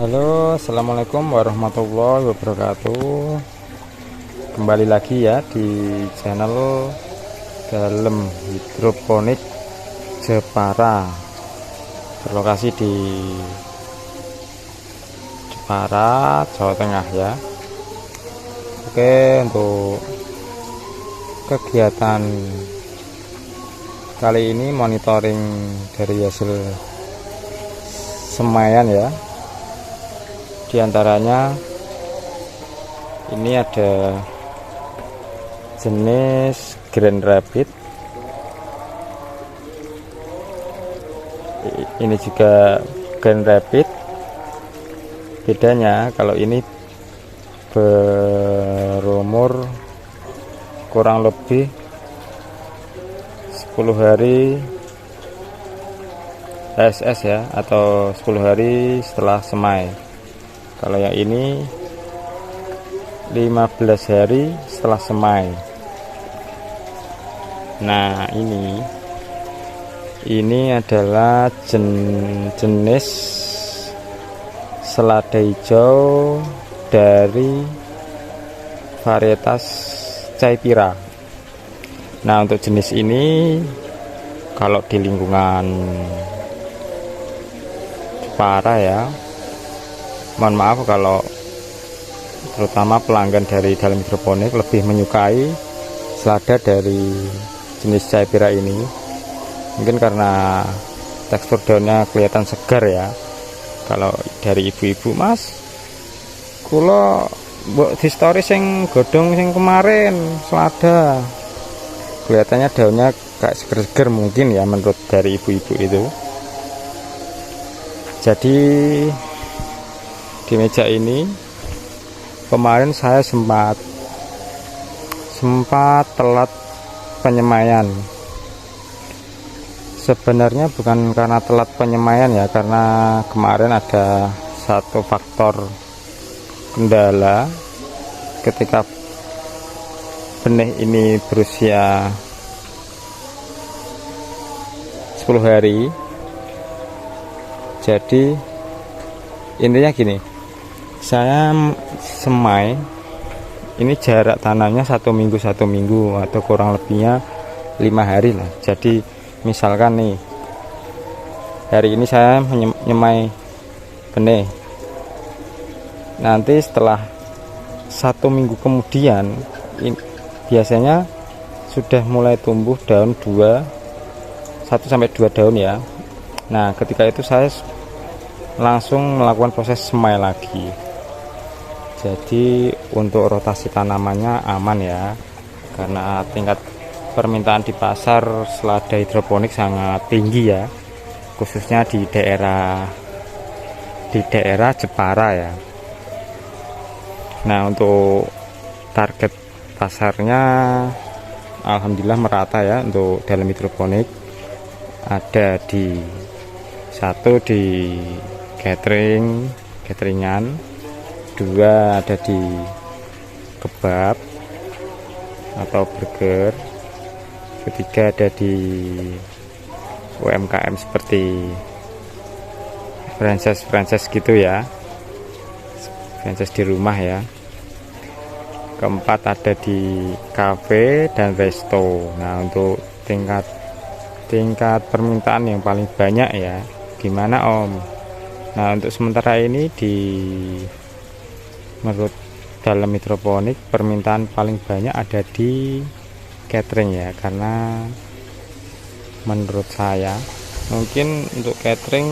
Halo, assalamualaikum warahmatullahi wabarakatuh. Kembali lagi ya di channel Dalem Hidroponik Jepara, berlokasi di Jepara, Jawa Tengah ya. Oke, untuk kegiatan kali ini monitoring dari hasil semaian ya. Di antaranya ini ada jenis Grand Rapid, ini juga Grand Rapid. Bedanya kalau ini berumur kurang lebih 10 hari SS ya, atau 10 hari setelah semai. Kalau yang ini 15 hari setelah semai. Nah, ini adalah jenis selada hijau dari varietas Caipira. Nah, untuk jenis ini kalau di lingkungan Jepara ya, mohon maaf kalau terutama pelanggan dari Dalem Hidroponik lebih menyukai selada dari jenis Caipira ini. Mungkin karena tekstur daunnya kelihatan segar ya. Kalau dari ibu-ibu, Mas, kula mbok di story sing godhong sing kemarin selada, kelihatannya daunnya kayak seger-seger mungkin ya menurut dari ibu-ibu itu. Jadi di meja ini kemarin saya sempat telat penyemaian. Sebenarnya bukan karena telat penyemaian ya, karena kemarin ada satu faktor kendala ketika benih ini berusia 10 hari. Jadi intinya gini, saya semai ini jarak tanamnya 1 minggu atau kurang lebihnya 5 hari lah. Jadi misalkan nih hari ini saya menyemai benih, nanti setelah 1 minggu kemudian biasanya sudah mulai tumbuh daun 1-2 daun ya. Nah, ketika itu saya langsung melakukan proses semai lagi. Jadi untuk rotasi tanamannya aman ya, karena tingkat permintaan di pasar selada hidroponik sangat tinggi ya, khususnya di daerah Jepara ya. Nah, untuk target pasarnya alhamdulillah merata ya. Untuk Dalem Hidroponik ada di cateringan, 2 ada di kebab atau burger, 3 ada di UMKM seperti franchise gitu ya, franchise di rumah ya. 4 ada di cafe dan resto. Nah, untuk tingkat permintaan yang paling banyak ya gimana Om? Nah, untuk sementara ini menurut Dalem Hidroponik permintaan paling banyak ada di catering ya, karena menurut saya mungkin untuk catering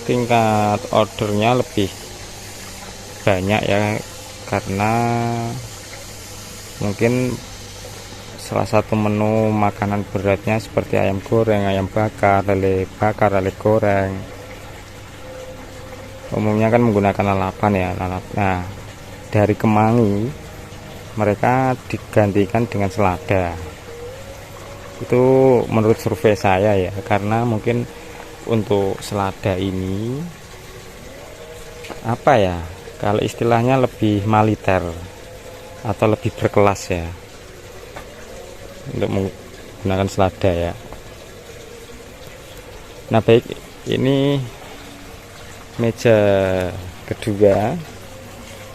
tingkat ordernya lebih banyak ya, karena mungkin salah satu menu makanan beratnya seperti ayam goreng, ayam bakar, lele bakar, lele goreng, umumnya kan menggunakan lalapan ya, Nah, dari kemangi mereka digantikan dengan selada. Itu menurut survei saya ya, karena mungkin untuk selada ini apa ya, kalau istilahnya lebih militer atau lebih berkelas ya untuk menggunakan selada ya. Nah, baik, ini meja kedua.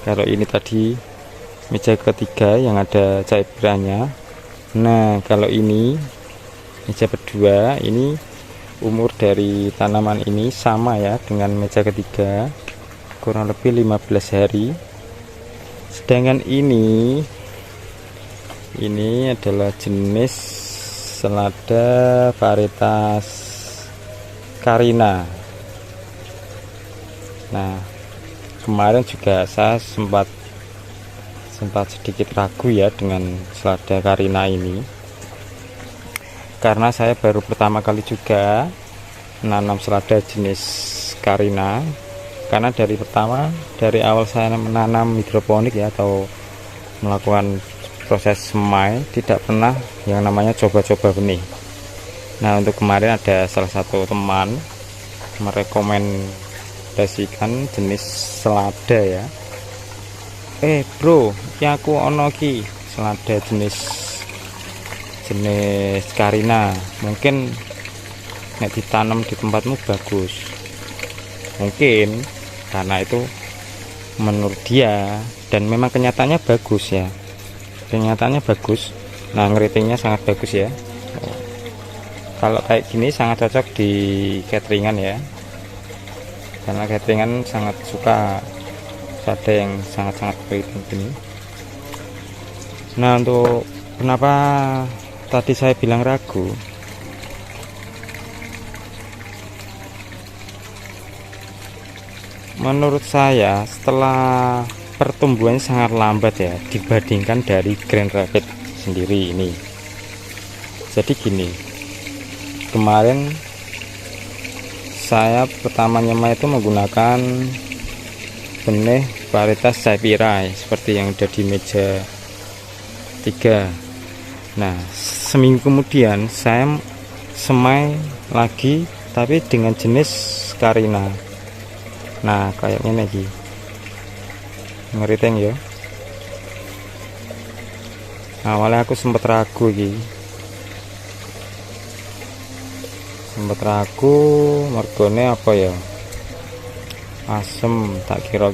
Kalau ini tadi meja ketiga yang ada cairannya. Nah, kalau ini meja kedua, ini umur dari tanaman ini sama ya dengan meja ketiga, kurang lebih 15 hari. Sedangkan ini adalah jenis selada varietas Carina. Nah, kemarin juga saya sempat sedikit ragu ya dengan selada Carina ini, karena saya baru pertama kali juga menanam selada jenis Carina. Karena dari awal saya menanam hidroponik ya, atau melakukan proses semai, tidak pernah yang namanya coba-coba benih. Nah, untuk kemarin ada salah satu teman merekomendasikan jenis selada ya. Bro, ya aku ono ki selada jenis Carina, mungkin nek ditanam di tempatmu bagus. Mungkin karena itu menurut dia, dan memang kenyataannya bagus ya, nah ngeritingnya sangat bagus ya. Kalau kayak gini sangat cocok di cateringan ya, karena cateringan sangat suka selada yang sangat keriting gini. Nah, untuk kenapa tadi saya bilang ragu, menurut saya setelah pertumbuhannya sangat lambat ya dibandingkan dari Grand Rapid sendiri ini. Jadi gini, kemarin saya pertama nyemai itu menggunakan benih varietas Caipirai seperti yang ada di meja 3. Nah, seminggu kemudian saya semai lagi tapi dengan jenis Carina. Nah, kayak ini lagi ngeriting ya. Awalnya aku sempat ragu mergone apa ya, asem, tak kira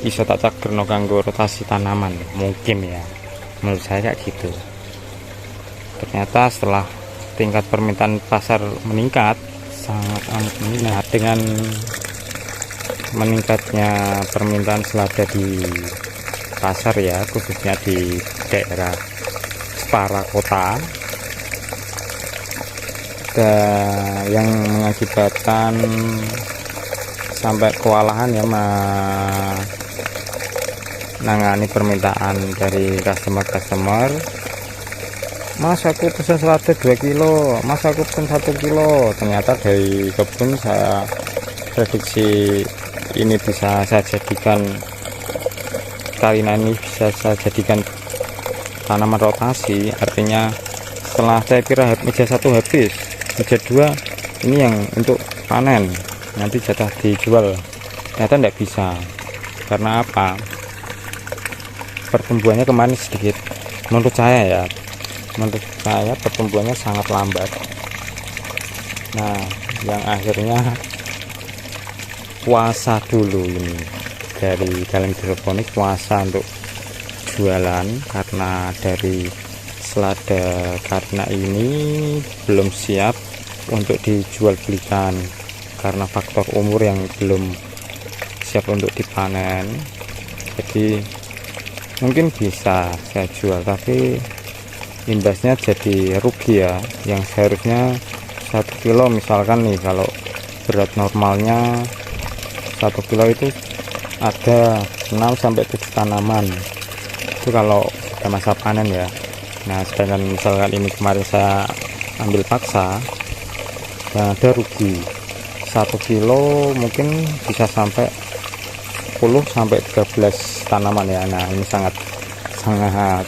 iso tak cagerno kanggo rotasi tanaman, mungkin ya, menurut saya kayak gitu. Ternyata setelah tingkat permintaan pasar meningkat sangat amat meningkat, dengan meningkatnya permintaan selada di pasar ya, khususnya di daerah Jepara kota, yang mengakibatkan sampai kewalahan ya menangani permintaan dari customer. Mas, aku pesan selada 2 kilo, mas aku pesan 1 kilo. Ternyata dari kebun saya prediksi ini bisa saya jadikan, Carina ini bisa saya jadikan tanaman rotasi. Artinya setelah saya kira meja 1 habis, meja 2 ini yang untuk panen, nanti jatah dijual. Ternyata tidak bisa. Karena apa? Pertumbuhannya kemarin sedikit, menurut saya pertumbuhannya sangat lambat. Nah, yang akhirnya puasa dulu ini, dari dalam hidroponik puasa untuk jualan, karena dari selada Carina ini belum siap untuk dijual belikan karena faktor umur yang belum siap untuk dipanen. Jadi mungkin bisa saya jual, tapi imbasnya jadi rugi ya. Yang seharusnya 1 kilo misalkan nih, kalau berat normalnya 1 kilo itu ada 6-7 tanaman, itu kalau sudah masa panen ya. Nah, sedangkan misalkan ini kemarin saya ambil paksa, yang ada rugi 1 kilo mungkin bisa sampai 10-13 tanaman ya. Nah, ini sangat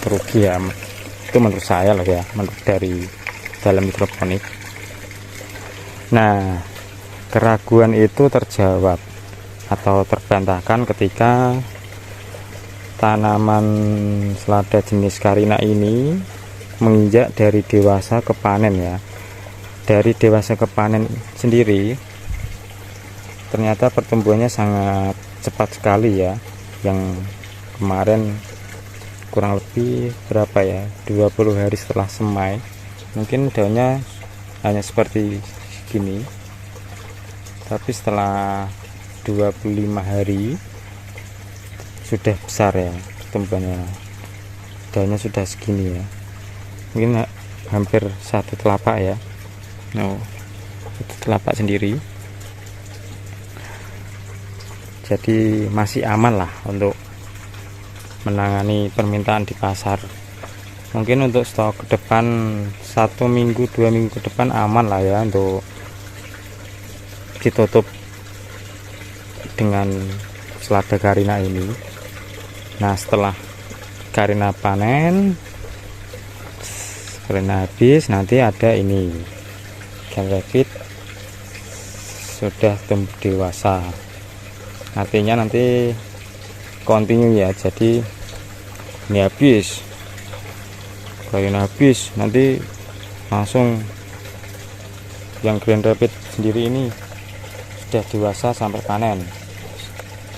rugi ya, itu menurut saya loh ya, menurut dari dalam hidroponik. Nah, keraguan itu terjawab atau terbantahkan ketika tanaman selada jenis Carina ini menginjak dari dewasa ke panen ya. Dari dewasa ke panen sendiri ternyata pertumbuhannya sangat cepat sekali ya. Yang kemarin kurang lebih berapa ya, 20 hari setelah semai, mungkin daunnya hanya seperti gini, tapi setelah 25 hari sudah besar ya pertumbuhannya, daunnya sudah segini ya, mungkin hampir satu telapak ya, satu telapak sendiri. Jadi masih aman lah untuk menangani permintaan di pasar. Mungkin untuk stok ke depan 1 minggu 2 minggu ke depan aman lah ya untuk ditutup dengan selada Carina ini. Nah, setelah Carina panen, Carina habis, nanti ada ini Gen Rapid sudah tumbuh dewasa. Artinya nanti continue ya, jadi ini habis, Carina habis, nanti langsung yang Gen Rapid sendiri ini sudah dewasa sampai panen,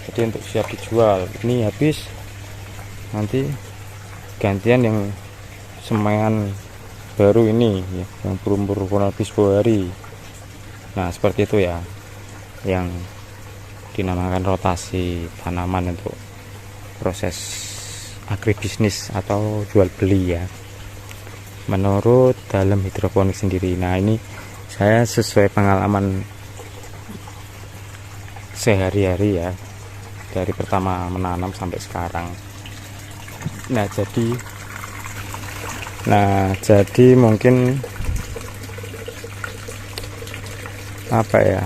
jadi untuk siap dijual. Ini habis, nanti gantian yang semaian baru ini ya, yang berumur kurang lebih 10 hari. Nah, seperti itu ya yang dinamakan rotasi tanaman untuk proses agribisnis atau jual beli ya, menurut dalam hidroponik sendiri. Nah, ini saya sesuai pengalaman sehari-hari ya, dari pertama menanam sampai sekarang. Nah, jadi mungkin apa ya,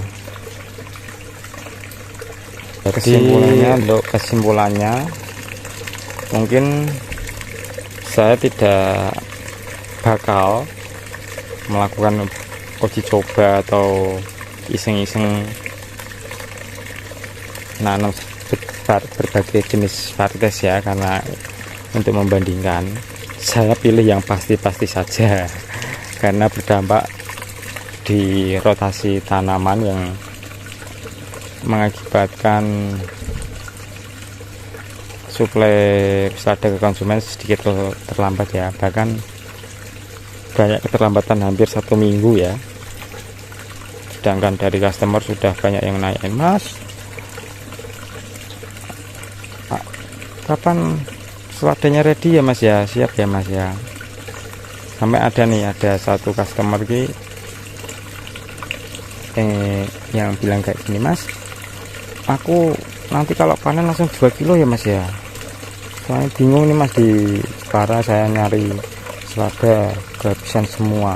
kesimpulannya mungkin saya tidak bakal melakukan uji coba atau iseng-iseng nanam berbagai jenis varietas ya, karena untuk membandingkan saya pilih yang pasti-pasti saja, karena berdampak di rotasi tanaman yang mengakibatkan suplai selada ke konsumen sedikit terlambat ya, bahkan banyak keterlambatan hampir 1 minggu ya. Sedangkan dari customer sudah banyak yang nanyain, "Mas, kapan seladanya ready ya Mas ya?" "Siap ya Mas ya." Sampai ada satu customer yang bilang kayak gini, "Mas, aku nanti kalau panen langsung 2 kilo ya Mas ya, soalnya bingung nih Mas, di Jepara saya nyari selada kehabisan semua,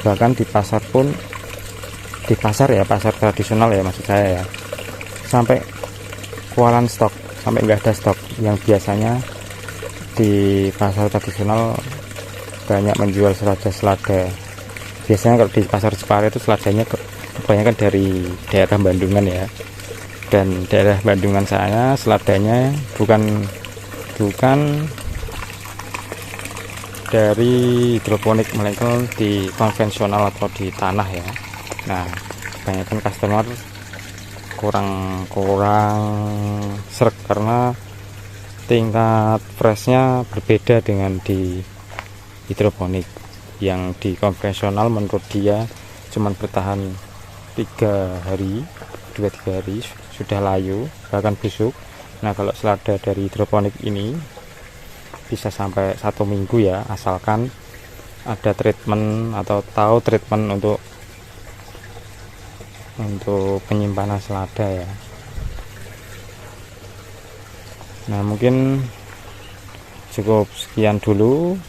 bahkan di pasar pun, di pasar tradisional ya maksud saya ya, sampai kualan stok, sampai nggak ada stok. Yang biasanya di pasar tradisional banyak menjual selada, biasanya kalau di pasar Jepara itu seladanya kebanyakan dari daerah Bandungan ya, dan daerah Bandungan saya seladanya bukan dari hidroponik, melainkan di konvensional atau di tanah ya. Nah, kebanyakan customer kurang sreg karena tingkat freshnya berbeda dengan di hidroponik. Yang di konvensional menurut dia cuman bertahan 2-3 hari sudah layu, bahkan busuk. Nah, kalau selada dari hidroponik ini bisa sampai 1 minggu ya, asalkan ada treatment atau tahu treatment untuk penyimpanan selada ya. Nah, mungkin cukup sekian dulu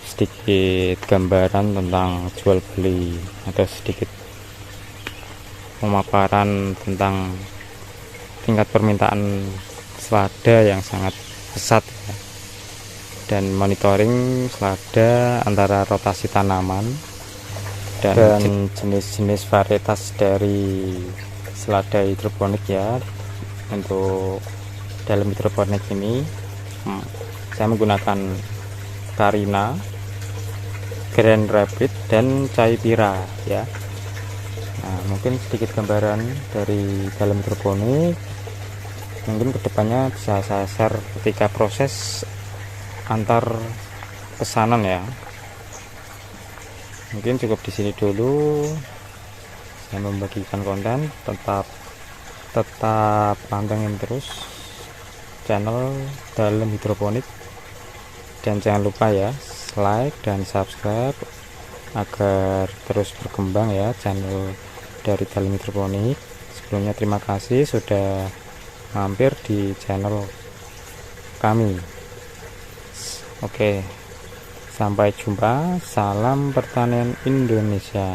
sedikit gambaran tentang jual beli atau sedikit pemaparan tentang tingkat permintaan selada yang sangat pesat ya, dan monitoring selada antara rotasi tanaman dan jenis-jenis varietas dari selada hidroponik ya. Untuk dalam hidroponik ini saya menggunakan Carina, Gen Rapid, dan Caipira ya. Nah, mungkin sedikit gambaran dari dalam hidroponik, mungkin kedepannya bisa saya share ketika proses antar pesanan ya. Mungkin cukup di sini dulu saya membagikan konten. Tetap pantengin terus channel dalam hidroponik, dan jangan lupa ya like dan subscribe agar terus berkembang ya channel dari dalam hidroponik. Sebelumnya terima kasih sudah mampir di channel kami. Oke, sampai jumpa. Salam pertanian Indonesia.